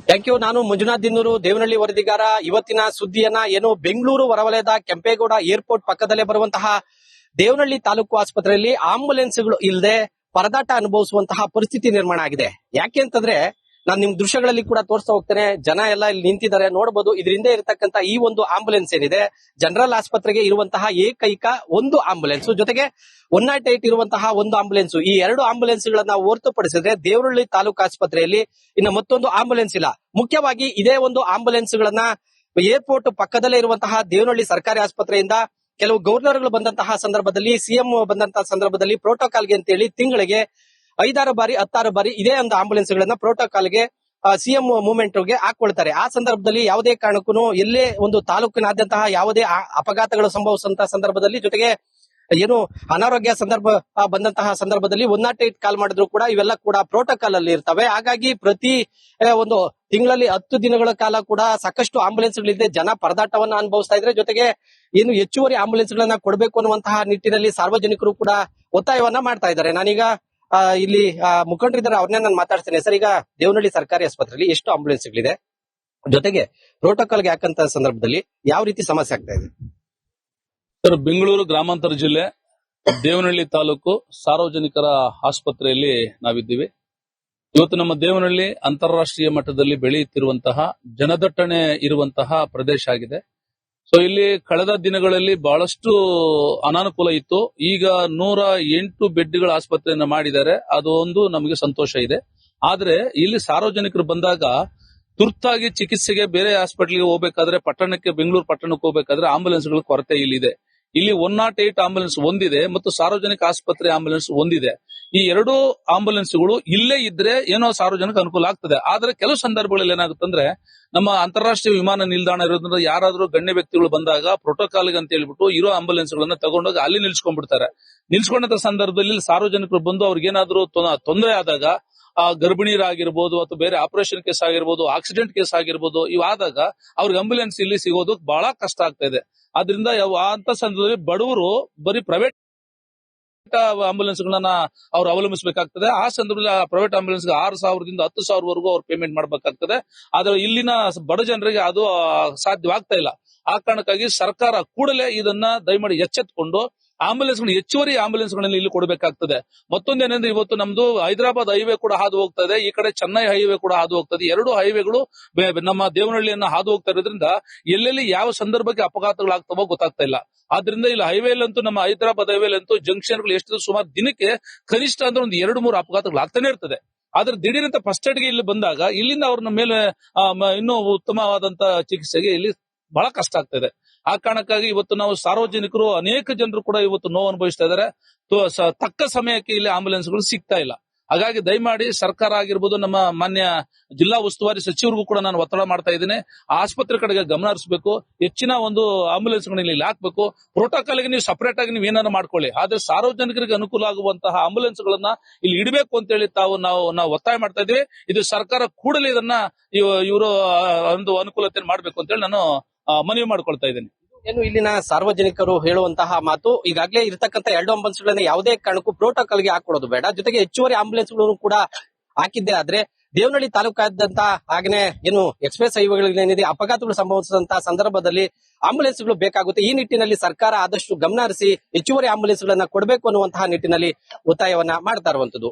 Thank you. ನಾನು ಮಂಜುನಾಥ್ ದಿನ್ನೂರು, ದೇವನಹಳ್ಳಿ ವರದಿಗಾರ. ಇವತ್ತಿನ ಸುದ್ದಿಯನ್ನ ಏನು ಬೆಂಗಳೂರು ಹೊರವಲಯದ ಕೆಂಪೇಗೌಡ ಏರ್ಪೋರ್ಟ್ ಪಕ್ಕದಲ್ಲೇ ಬರುವಂತಹ ದೇವನಹಳ್ಳಿ ತಾಲೂಕು ಆಸ್ಪತ್ರೆಯಲ್ಲಿ ಆಂಬುಲೆನ್ಸ್ಗಳು ಇಲ್ಲದೆ ಪರದಾಟ ಅನುಭವಿಸುವಂತಹ ಪರಿಸ್ಥಿತಿ ನಿರ್ಮಾಣ ಆಗಿದೆ. ಯಾಕೆ ಅಂತಂದ್ರೆ ನಾನು ನಿಮ್ ದೃಶ್ಯಗಳಲ್ಲಿ ಕೂಡ ತೋರಿಸ್ತಾ ಹೋಗ್ತೇನೆ. ಜನ ಎಲ್ಲ ಇಲ್ಲಿ ನಿಂತಿದ್ದಾರೆ, ನೋಡಬಹುದು. ಇದರಿಂದ ಇರತಕ್ಕಂತ ಈ ಒಂದು ಆಂಬುಲೆನ್ಸ್ ಏನಿದೆ ಜನರಲ್ ಆಸ್ಪತ್ರೆಗೆ ಇರುವಂತಹ ಏಕೈಕ ಒಂದು ಆಂಬುಲೆನ್ಸ್, ಜೊತೆಗೆ 108 ಇರುವಂತಹ ಒಂದು ಆಂಬುಲೆನ್ಸ್. ಈ ಎರಡು ಆಂಬುಲೆನ್ಸ್ ಗಳನ್ನ ಹೊರತುಪಡಿಸಿದ್ರೆ ದೇವನಹಳ್ಳಿ ತಾಲೂಕು ಆಸ್ಪತ್ರೆಯಲ್ಲಿ ಇನ್ನು ಮತ್ತೊಂದು ಆಂಬುಲೆನ್ಸ್ ಇಲ್ಲ. ಮುಖ್ಯವಾಗಿ ಇದೇ ಒಂದು ಆಂಬುಲೆನ್ಸ್ ಗಳನ್ನ ಏರ್ಪೋರ್ಟ್ ಪಕ್ಕದಲ್ಲೇ ಇರುವಂತಹ ದೇವನಹಳ್ಳಿ ಸರ್ಕಾರಿ ಆಸ್ಪತ್ರೆಯಿಂದ ಕೆಲವು ಗವರ್ನರ್ಗಳು ಬಂದಂತಹ ಸಂದರ್ಭದಲ್ಲಿ, ಸಿಎಂ ಬಂದಂತಹ ಸಂದರ್ಭದಲ್ಲಿ ಪ್ರೋಟೋಕಾಲ್ಗೆ ಅಂತೇಳಿ ತಿಂಗಳಿಗೆ 5-6 ಬಾರಿ 10 ಬಾರಿ ಇದೇ ಒಂದು ಆಂಬುಲೆನ್ಸ್ ಗಳನ್ನ ಪ್ರೋಟೋಕಾಲ್ಗೆ ಸಿಎಂ ಮೂವ್ಮೆಂಟ್ ಗೆ ಹಾಕೊಳ್ತಾರೆ. ಆ ಸಂದರ್ಭದಲ್ಲಿ ಯಾವುದೇ ಕಾರಣಕ್ಕೂ ಎಲ್ಲೇ ಒಂದು ತಾಲೂಕಿನಾದ್ಯಂತಹ ಯಾವುದೇ ಅಪಘಾತಗಳು ಸಂಭವಿಸುವಂತಹ ಸಂದರ್ಭದಲ್ಲಿ, ಜೊತೆಗೆ ಏನು ಅನಾರೋಗ್ಯ ಸಂದರ್ಭ ಬಂದಂತಹ ಸಂದರ್ಭದಲ್ಲಿ 108 ಕಾಲ್ ಮಾಡಿದ್ರು ಕೂಡ ಇವೆಲ್ಲ ಕೂಡ ಪ್ರೋಟೋಕಾಲ್ ಅಲ್ಲಿ ಇರ್ತವೆ. ಹಾಗಾಗಿ ಪ್ರತಿ ಒಂದು ತಿಂಗಳಲ್ಲಿ 10 ದಿನಗಳ ಕಾಲ ಕೂಡ ಸಾಕಷ್ಟು ಆಂಬುಲೆನ್ಸ್ ಗಳಿದೆ. ಜನ ಪರದಾಟವನ್ನ ಅನುಭವಿಸ್ತಾ ಇದ್ರೆ, ಜೊತೆಗೆ ಏನು ಹೆಚ್ಚುವರಿ ಆಂಬುಲೆನ್ಸ್ ಗಳನ್ನ ಕೊಡಬೇಕು ಅನ್ನುವಂತಹ ನಿಟ್ಟಿನಲ್ಲಿ ಸಾರ್ವಜನಿಕರು ಕೂಡ ಒತ್ತಾಯವನ್ನ ಮಾಡ್ತಾ ಇದ್ದಾರೆ. ನಾನೀಗ ಇಲ್ಲಿ ಮುಖಂಡರಿದ್ದಾರೆ, ಅವ್ರನ್ನೇ ನಾನು ಮಾತಾಡ್ತೇನೆ. ಸರ್, ಈಗ ದೇವನಹಳ್ಳಿ ಸರ್ಕಾರಿ ಆಸ್ಪತ್ರೆಯಲ್ಲಿ ಎಷ್ಟು ಆಂಬುಲೆನ್ಸ್ ಗಳಿದೆ, ಜೊತೆಗೆ ಪ್ರೋಟೋಕಾಲ್ಗೆ ಹಾಕಂತ ಸಂದರ್ಭದಲ್ಲಿ ಯಾವ ರೀತಿ ಸಮಸ್ಯೆ ಆಗ್ತಾ ಇದೆ? ಸರ್, ಬೆಂಗಳೂರು ಗ್ರಾಮಾಂತರ ಜಿಲ್ಲೆ ದೇವನಹಳ್ಳಿ ತಾಲೂಕು ಸಾರ್ವಜನಿಕರ ಆಸ್ಪತ್ರೆಯಲ್ಲಿ ನಾವಿದ್ದೀವಿ. ಇವತ್ತು ನಮ್ಮ ದೇವನಹಳ್ಳಿ ಅಂತಾರಾಷ್ಟ್ರೀಯ ಮಟ್ಟದಲ್ಲಿ ಬೆಳೆಯುತ್ತಿರುವಂತಹ ಜನದಟ್ಟಣೆ ಇರುವಂತಹ ಪ್ರದೇಶ ಆಗಿದೆ. ಸೊ ಇಲ್ಲಿ ಕಳೆದ ದಿನಗಳಲ್ಲಿ ಬಹಳಷ್ಟು ಅನಾನುಕೂಲ ಇತ್ತು. ಈಗ 108 ಬೆಡ್ಗಳ ಆಸ್ಪತ್ರೆಯನ್ನ ಮಾಡಿದ್ದಾರೆ. ಅದು ಒಂದು ನಮಗೆ ಸಂತೋಷ ಇದೆ. ಆದ್ರೆ ಇಲ್ಲಿ ಸಾರ್ವಜನಿಕರು ಬಂದಾಗ ತುರ್ತಾಗಿ ಚಿಕಿತ್ಸೆಗೆ ಬೇರೆ ಹಾಸ್ಪಿಟಲ್ಗೆ ಹೋಗಬೇಕಾದ್ರೆ, ಬೆಂಗಳೂರು ಪಟ್ಟಣಕ್ಕೆ ಹೋಗಬೇಕಾದ್ರೆ ಆಂಬುಲೆನ್ಸ್ಗಳ ಕೊರತೆ ಇಲ್ಲಿದೆ. ಇಲ್ಲಿ 108 ಆಂಬುಲೆನ್ಸ್ ಒಂದಿದೆ ಮತ್ತು ಸಾರ್ವಜನಿಕ ಆಸ್ಪತ್ರೆ ಆಂಬುಲೆನ್ಸ್ ಒಂದಿದೆ. ಈ ಎರಡು ಆಂಬುಲೆನ್ಸ್ಗಳು ಇಲ್ಲೇ ಇದ್ರೆ ಏನೋ ಸಾರ್ವಜನಿಕ ಅನುಕೂಲ ಆಗ್ತದೆ. ಆದ್ರೆ ಕೆಲವು ಸಂದರ್ಭಗಳಲ್ಲಿ ಏನಾಗುತ್ತೆ ಅಂದ್ರೆ, ನಮ್ಮ ಅಂತಾರಾಷ್ಟ್ರೀಯ ವಿಮಾನ ನಿಲ್ದಾಣ ಇರೋದ್ರಿಂದ ಯಾರಾದ್ರೂ ಗಣ್ಯ ವ್ಯಕ್ತಿಗಳು ಬಂದಾಗ ಪ್ರೋಟೋಕಾಲ್ಗೆ ಅಂತ ಹೇಳ್ಬಿಟ್ಟು ಇರೋ ಆಂಬುಲೆನ್ಸ್ ಗಳನ್ನ ತಗೊಂಡೋಗಿ ಅಲ್ಲಿ ನಿಲ್ಸ್ಕೊಂಡ್ಬಿಡ್ತಾರೆ. ನಿಲ್ಸ್ಕೊಂಡಂತ ಸಂದರ್ಭದಲ್ಲಿ ಸಾರ್ವಜನಿಕರು ಬಂದು ಅವ್ರಿಗೇನಾದ್ರೂ ತೊಂದರೆ ಆದಾಗ, ಗರ್ಭಿಣಿಯರಾಗಿರ್ಬೋದು ಅಥವಾ ಬೇರೆ ಆಪರೇಷನ್ ಕೇಸ್ ಆಗಿರ್ಬೋದು, ಆಕ್ಸಿಡೆಂಟ್ ಕೇಸ್ ಆಗಿರ್ಬೋದು, ಇವಾದಾಗ ಅವ್ರಿಗೆ ಆಂಬುಲೆನ್ಸ್ ಇಲ್ಲಿ ಸಿಗೋದು ಬಹಳ ಕಷ್ಟ ಆಗ್ತಾ ಇದೆ. ಆದ್ರಿಂದ ಅಂತ ಸಂದರ್ಭದಲ್ಲಿ ಬಡವರು ಬರೀ ಪ್ರೈವೇಟ್ ಆಂಬುಲೆನ್ಸ್ ಗಳನ್ನ ಅವ್ರು ಅವಲಂಬಿಸಬೇಕಾಗ್ತದೆ. ಆ ಸಂದರ್ಭದಲ್ಲಿ ಪ್ರೈವೇಟ್ ಆಂಬುಲೆನ್ಸ್ 6,000ದಿಂದ 10,000ವರೆಗೂ ಅವ್ರು ಪೇಮೆಂಟ್ ಮಾಡಬೇಕಾಗ್ತದೆ. ಆದ್ರೆ ಇಲ್ಲಿನ ಬಡ ಜನರಿಗೆ ಅದು ಸಾಧ್ಯವಾಗ್ತಾ ಇಲ್ಲ. ಆ ಕಾರಣಕ್ಕಾಗಿ ಸರ್ಕಾರ ಕೂಡಲೇ ಇದನ್ನ ದಯಮಾಡಿ ಎಚ್ಚೆತ್ತುಕೊಂಡು ಆಂಬುಲೆನ್ಸ್ ಹೆಚ್ಚುವರಿ ಆಂಬುಲೆನ್ಸ್ ಗಳನ್ನ ಇಲ್ಲಿ ಕೊಡಬೇಕಾಗ್ತದೆ. ಮತ್ತೊಂದೇನೆಂದ್ರೆ, ಇವತ್ತು ನಮ್ದು ಹೈದರಾಬಾದ್ ಹೈವೇ ಕೂಡ ಹಾದು ಹೋಗ್ತಾ ಇದೆ, ಈ ಕಡೆ ಚೆನ್ನೈ ಹೈವೇ ಕೂಡ ಹಾದು ಹೋಗ್ತದೆ. ಎರಡು ಹೈವೇಗಳು ನಮ್ಮ ದೇವನಹಳ್ಳಿಯನ್ನ ಹಾದು ಹೋಗ್ತಾ ಇರೋದ್ರಿಂದ ಎಲ್ಲೆಲ್ಲಿ ಯಾವ ಸಂದರ್ಭಕ್ಕೆ ಅಪಘಾತಗಳಾಗ್ತವೋ ಗೊತ್ತಾಗ್ತಾ ಇಲ್ಲ. ಆದ್ರಿಂದ ಇಲ್ಲಿ ಹೈವೇಲಂತೂ, ನಮ್ಮ ಹೈದರಾಬಾದ್ ಹೈವೇಲಂತೂ ಜಂಕ್ಷನ್ಗಳು ಎಷ್ಟು ಸುಮಾರು ದಿನಕ್ಕೆ ಕನಿಷ್ಠ ಅಂದ್ರೆ ಒಂದು 2-3 ಅಪಘಾತಗಳು ಆಗ್ತಾನೆ ಇರ್ತದೆ. ಆದ್ರೆ ದಿಢೀರಂತ ಫಸ್ಟ್ ಏಡ್ಗೆ ಇಲ್ಲಿ ಬಂದಾಗ ಇಲ್ಲಿಂದ ಅವ್ರನ್ನ ಮೇಲೆ ಇನ್ನೂ ಉತ್ತಮವಾದಂತ ಚಿಕಿತ್ಸೆಗೆ ಇಲ್ಲಿ ಬಹಳ ಕಷ್ಟ ಆಗ್ತದೆ. ಆ ಕಾರಣಕ್ಕಾಗಿ ಇವತ್ತು ನಾವು ಸಾರ್ವಜನಿಕರು ಅನೇಕ ಜನರು ಕೂಡ ಇವತ್ತು ನೋವು ಅನುಭವಿಸ್ತಾ ಇದ್ದಾರೆ. ತಕ್ಕ ಸಮಯಕ್ಕೆ ಇಲ್ಲಿ ಆಂಬುಲೆನ್ಸ್ಗಳು ಸಿಗ್ತಾ ಇಲ್ಲ. ಹಾಗಾಗಿ ದಯಮಾಡಿ ಸರ್ಕಾರ ಆಗಿರ್ಬೋದು, ನಮ್ಮ ಮಾನ್ಯ ಜಿಲ್ಲಾ ಉಸ್ತುವಾರಿ ಸಚಿವರಿಗೂ ಕೂಡ ನಾನು ಒತ್ತಡ ಮಾಡ್ತಾ ಇದ್ದೀನಿ. ಆಸ್ಪತ್ರೆ ಕಡೆಗೆ ಗಮನ ಹರಿಸಬೇಕು, ಹೆಚ್ಚಿನ ಒಂದು ಆಂಬುಲೆನ್ಸ್ ಗಳನ್ನ ಇಲ್ಲಿ ಹಾಕಬೇಕು. ಪ್ರೋಟೋಕಾಲ್ಗೆ ನೀವು ಸಪರೇಟ್ ಆಗಿ ನೀವು ಏನಾದ್ರು ಮಾಡ್ಕೊಳ್ಳಿ, ಆದ್ರೆ ಸಾರ್ವಜನಿಕರಿಗೆ ಅನುಕೂಲ ಆಗುವಂತಹ ಆಂಬುಲೆನ್ಸ್ ಗಳನ್ನ ಇಲ್ಲಿ ಇಡಬೇಕು ಅಂತ ಹೇಳಿ ನಾವು ಒತ್ತಾಯ ಮಾಡ್ತಾ ಇದ್ದೀವಿ. ಇದು ಸರ್ಕಾರ ಕೂಡಲೇ ಇದನ್ನ ಇವರು ಒಂದು ಅನುಕೂಲತೆ ಮಾಡಬೇಕು ಅಂತ ಹೇಳಿ ನಾನು ಮನವಿ ಮಾಡ್ಕೊಳ್ತಾ ಇದ್ದೀನಿ. ಏನು ಇಲ್ಲಿನ ಸಾರ್ವಜನಿಕರು ಹೇಳುವಂತಹ ಮಾತು, ಈಗಾಗಲೇ ಇರತಕ್ಕಂತ 2 ಆಂಬುಲೆನ್ಸ್ ಗಳನ್ನ ಯಾವುದೇ ಕಾರಣಕ್ಕೂ ಪ್ರೋಟೋಕಾಲ್ಗೆ ಹಾಕೊಡೋದು ಬೇಡ, ಜೊತೆಗೆ ಹೆಚ್ಚುವರಿ ಆಂಬುಲೆನ್ಸ್ ಗಳನ್ನು ಕೂಡ ಹಾಕಿದ್ದೆ ಆದ್ರೆ ದೇವನಹಳ್ಳಿ ತಾಲೂಕಾದ್ಯಂತ ಹಾಗೇನೆ ಏನು ಎಕ್ಸ್ಪ್ರೆಸ್ ಹೈವೇಗಳೇನಿದೆ ಅಪಘಾತಗಳು ಸಂಭವಿಸಿದಂತಹ ಸಂದರ್ಭದಲ್ಲಿ ಆಂಬುಲೆನ್ಸ್ ಗಳು ಬೇಕಾಗುತ್ತೆ. ಈ ನಿಟ್ಟಿನಲ್ಲಿ ಸರ್ಕಾರ ಆದಷ್ಟು ಗಮನ ಹರಿಸಿ ಹೆಚ್ಚುವರಿ ಆಂಬುಲೆನ್ಸ್ ಗಳನ್ನ ಕೊಡಬೇಕು ಅನ್ನುವಂತಹ ನಿಟ್ಟಿನಲ್ಲಿ ಒತ್ತಾಯವನ್ನ ಮಾಡ್ತಾ ಇರುವಂತದ್ದು.